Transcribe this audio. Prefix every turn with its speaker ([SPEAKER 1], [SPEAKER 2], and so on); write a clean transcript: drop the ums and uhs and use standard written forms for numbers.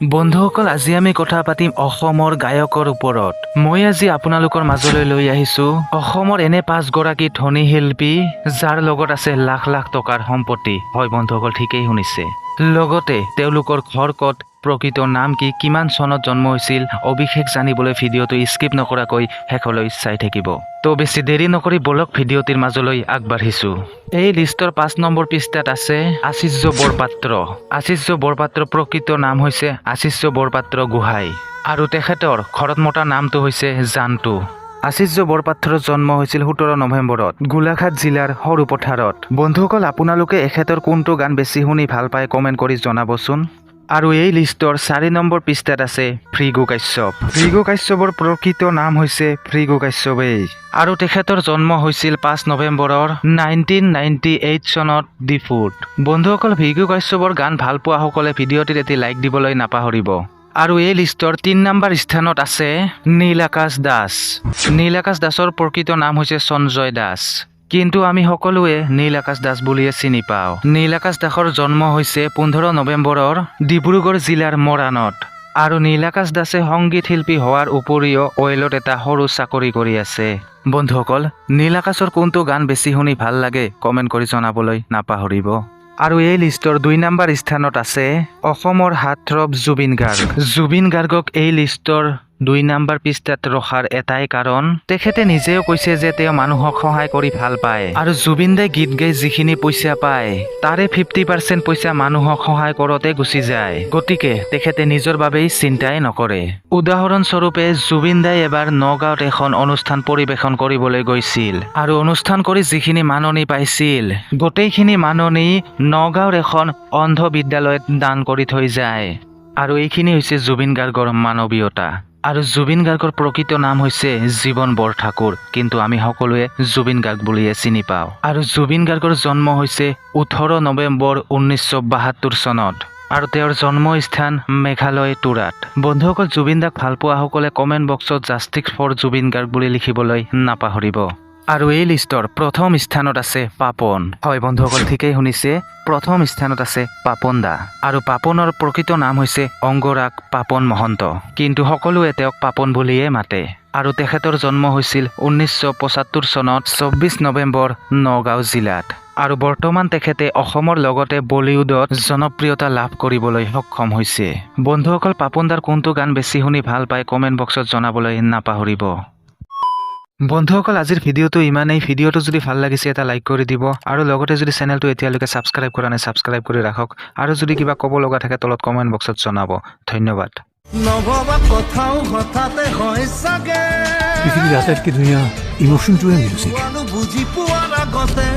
[SPEAKER 1] বন্ধুসকল, আজি আমি কথা পাতিম অসমৰ গায়কৰ ওপৰত। মই আজি আপোনালোকৰ মাজলৈ লৈ আহিছো অসমৰ এনে 5 গৰাকী ধনী শিল্পী যাৰ লগত আছে লাখ লাখ টকাৰ সম্পত্তি। হয় বন্ধুসকল, ঠিকেই শুনিছে। লগতে তেওঁলোকৰ ঘৰ ক'ত, প্ৰকৃত নাম কি, কিমান চনত জন্ম হৈছিল, অভিষেক জানিবলৈ ভিডিঅ'টো স্কিপ নকৰাকৈ শেষলৈ চাই থাকিব। তো বেছি দেৰি নকৰি বলক ভিডিঅ'টিৰ মাজলৈ আগবাঢ়িছো। এই লিষ্টৰ 5 নম্বৰ পৃষ্ঠাত আছে আশিষ্য বৰপাত্ৰ। আশিষ্য বৰপাত্ৰ প্ৰকৃত নাম হৈছে আশিষ্য বৰপাত্ৰ গোহাঁই আৰু তেখেতৰ ঘৰত মতা নামটো হৈছে জানটো। আশিষ্য বৰপাত্ৰৰ জন্ম হৈছিল 17 নৱেম্বৰত গোলাঘাট জিলাৰ সৰুপথাৰত। বন্ধুসকল, আপোনালোকে এখেতৰ কোনটো গান বেছি শুনি ভাল পায় কমেণ্ট কৰি জনাবচোন। আৰু এই লিষ্টৰ 4 নম্বৰ পৃষ্ঠাত আছে ভৃগু কাশ্যপ। ভৃগু কাশ্যপৰ প্ৰকৃত নাম হৈছে ভৃগু কাশ্যপেই আৰু তেখেতৰ জন্ম হৈছিল 5 নৱেম্বৰৰ 1998 চনত ডিফুত। বন্ধুসকল, ভৃগু কাশ্যপৰ গান ভাল পোৱাসকলে ভিডিঅ'টিত এটি লাইক দিবলৈ নাপাহৰিব। আৰু এই লিষ্টৰ 3 নম্বৰ স্থানত আছে নীল আকাশ দাস। নীল আকাশ দাসৰ প্ৰকৃত নাম হৈছে সঞ্জয় দাস, কিন্তু আমি সকলোৱে নীল আকাশ দাস বুলিয়ে চিনি পাওঁ। নীল আকাশ দাসৰ জন্ম হৈছে 15 নৱেম্বৰৰ ডিব্ৰুগড় জিলাৰ মৰাণত। আৰু নীল আকাশ দাসে সংগীত শিল্পী হোৱাৰ উপৰিও অইলত এটা সৰু চাকৰি কৰি আছে। বন্ধুসকল, নীল আকাশৰ কোনটো গান বেছি শুনি ভাল লাগে কমেণ্ট কৰি জনাবলৈ নাপাহৰিব। আৰু এই লিষ্টৰ 2 নম্বৰ স্থানত আছে অসমৰ হাৰ্টথ্ৰব জুবিন গাৰ্গ। জুবিন গাৰ্গক এই লিষ্টৰ 2 নম্বৰ পৃষ্ঠাত ৰখাৰ এটাই কাৰণ, তেখেতে নিজেও কৈছে যে তেওঁ মানুহক সহায় কৰি ভাল পায় আৰু জুবিন দাই গীত গাই যিখিনি পইচা পায় তাৰে 50% পইচা মানুহক সহায় কৰোঁতে গুচি যায়। গতিকে তেখেতে নিজৰ বাবেই চিন্তাই নকৰে। উদাহৰণস্বৰূপে জুবিন দাই এবাৰ নগাঁৱত এখন অনুষ্ঠান পৰিৱেশন কৰিবলৈ গৈছিল আৰু অনুষ্ঠান কৰি যিখিনি মাননি পাইছিল গোটেইখিনি মাননি নগাঁৱৰ এখন অন্ধ বিদ্যালয়ত দান কৰি থৈ যায়। আৰু এইখিনি হৈছে জুবিন গাৰ্গৰ মানৱীয়তা। আৰু জুবিন গাৰ্গৰ প্ৰকৃত নাম হৈছে জীৱন বৰঠাকুৰ, কিন্তু আমি সকলোৱে জুবিন গাৰ্গ বুলিয়ে চিনি পাওঁ। আৰু জুবিন গাৰ্গৰ জন্ম হৈছে 18 নৱেম্বৰ 1972 চনত আৰু তেওঁৰ জন্মস্থান মেঘালয় তুৰাত। বন্ধুসকল, জুবিন দাক ভাল পোৱাসকলে কমেণ্ট বক্সত জাষ্টিস ফৰ জুবিন গাৰ্গ বুলি লিখিবলৈ নাপাহৰিব। আৰু এই লিষ্টৰ 1ম স্থানত আছে পাপন। হয় বন্ধুসকল, ঠিকেই শুনিছে, 1ম স্থানত আছে পাপন দা। আৰু পাপনৰ প্ৰকৃত নাম হৈছে অংগৰাগ পাপন মহন্ত, কিন্তু সকলোৱে তেওঁক পাপন বুলিয়ে মাতে। আৰু তেখেতৰ জন্ম হৈছিল 1975 চনত 24 নৱেম্বৰ নগাঁও জিলাত। আৰু বৰ্তমান তেখেতে অসমৰ লগতে বলিউডত জনপ্ৰিয়তা লাভ কৰিবলৈ সক্ষম হৈছে। বন্ধুসকল, পাপন দাৰ কোনটো গান বেছি শুনি ভাল পায় কমেণ্ট বক্সত জনাবলৈ নাপাহৰিব। বন্ধুসকল, আজিৰ ভিডিঅ'টো ইমানেই। ভিডিঅ'টো যদি ভাল লাগিছে এটা লাইক কৰি দিব আৰু লগতে যদি চেনেলটো এতিয়ালৈকে ছাবস্ক্ৰাইব কৰা নাই ছাবস্ক্ৰাইব কৰি ৰাখক। আৰু যদি কিবা ক'ব লগা থাকে তলত কমেণ্ট বক্সত জনাব। ধন্যবাদ।
[SPEAKER 2] নভবা কথাও হঠাতে হয় চাগে,
[SPEAKER 3] পৃথিৱীৰ আটাইতকৈ ধুনীয়া ইমোশ্যনটোৱে মিউজিক।
[SPEAKER 2] বুজি পোৱাৰ আগতে